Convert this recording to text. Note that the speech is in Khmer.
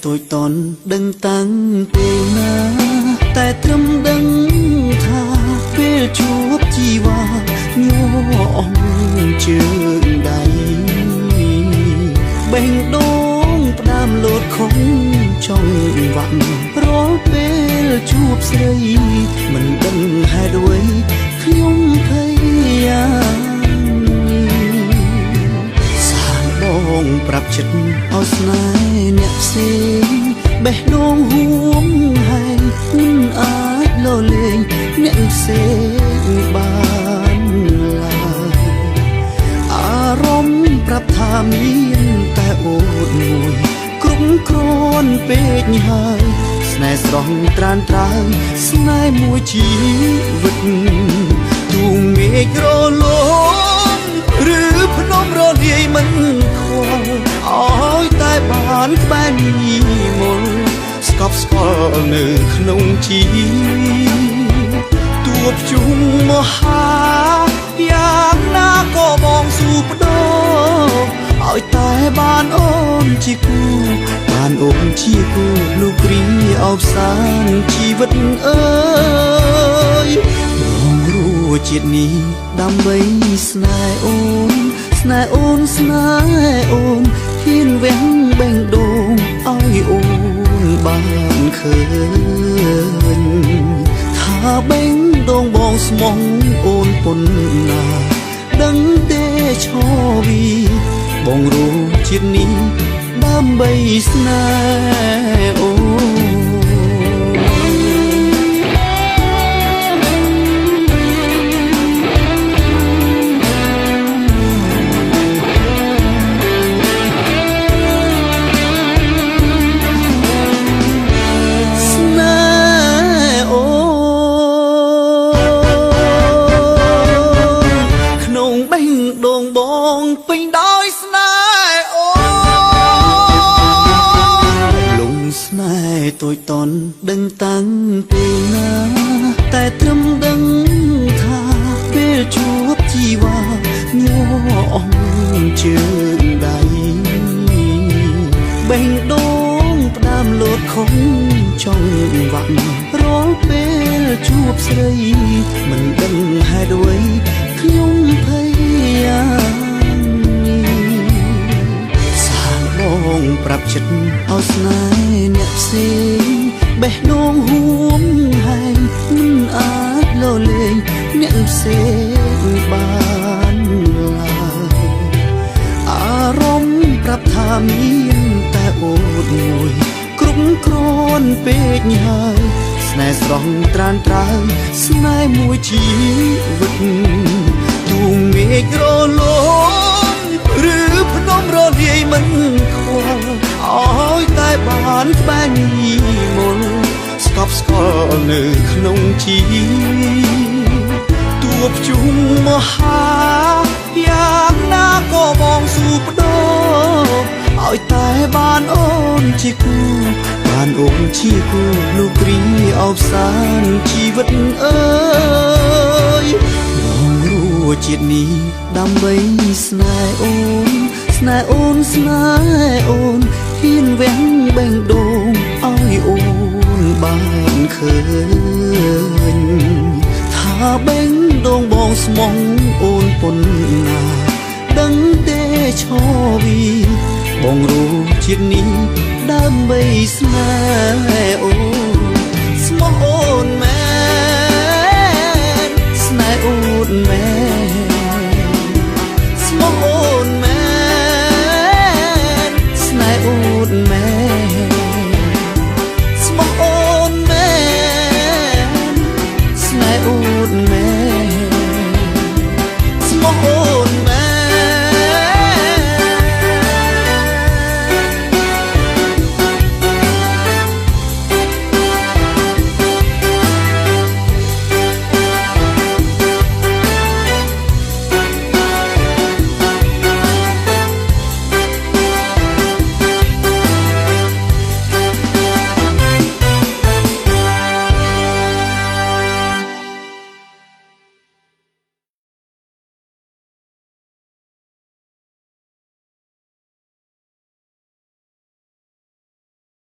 តូចតន់ដឹងតាំងពេលណាតែត្រឹមដឹងថាពេលជួបជីវ៉ាញ័រអស់ជើងដៃបេះដូងផ្ដាំលោតខំចង់វាក់រាល់ពេលជួបស្រីមិនដឹងហេតុអ្វីខ្ញុំភ័យសានបងប្រាប់ចិត្តឲ្យស្នេហ៍អ្នកផ្សេងបេះដូងហួងហើយមិនអាចលលែងអ្នកផ្សេងបានឡើយអារម្មណ៍ប្រាប់ថាមានតែអូនមួយគ្រប់គ្រាន់ពេកហើយស្នេហ៍ស្រស់ត្រានត្រើយស្នេហ៍មួយជីវិតទូមេឃរលំឬភ្នំរលាយមិនខ្វល់ឲ្យតែបានក្បែរនេះមលស្កប់ស្កល់នៅក្នុងជីទួបជុំមហាយ៉ាងណាក៏បងស៊ូបដោឲ្យតែបានអូនជាគូបានអូនជាគូលោកព្រីអបសានជីវិតអើយបងរួចជាតិនេះដើម្បីស្នេហ៍អូនស្នេហ៍អូនស្នេហ៍អូនហ៊ានវះបេះដូងឲ្យអូនបានឃើញថាបេះដូងបងស្មងអូនពុនណាដឹងទេឈរវីបងរួចជាតិនេះដើម្បីស្នេហ៍អូដងបងពេញដោយស្នេហ៍អូលងស្នេហ៍តូចតន់ដឹងតាំងពេលណាតែត្រឹមដឹងថាពេលជួបជីវ៉ាញ័រអស់ជើងដៃបេះដូងផ្ដាំលោតខំចង់វាក់រាល់ពេលជួបស្រីមិនដឹងហេតុអ្វីខ្ញុំភ័យសានបងប្រាប់ចិត្តឲ្យស្នេហ៍អ្នកផ្សេងបេះដូងហួងហើយមិនអាចលលែងអ្នកផ្សេងបានឡើយអារម្មណ៍ប្រាប់ថាមានតែអូនមួយគ្រប់គ្រាន់ពេកហើយស្នេហ៍ស្រស់ត្រានត្រើយស្នេហ៍មួយជីវិតទូមេឃរលំឬភ្នំរលាយមិនខ្វល់ឲ្យតែបានក្បែរនេះមលស្កប់ស្កល់នៅក្នុងជីទួបជុំមហាយ៉ាងណាក៏បងស៊ូបដោឲ្យតែបានអូនជាគូបានអូនជាគូលោកព្រីអបសានជីវិតអើយបងរួចជាតិនេះដើម្បីស្នេហ៍អូនស្នេហ៍អូនស្នេហ៍អូនហ៊ានវះបេះដូងឲ្យអូនបានឃើញថាបេះដូងបងស្មងអូនពុនណាដឹងទេឈរវីបងរួចជាតិនេះដើម្បីស្នេហ៍អូនស្មោះអូនមែនស្នេហ៍អូនមែន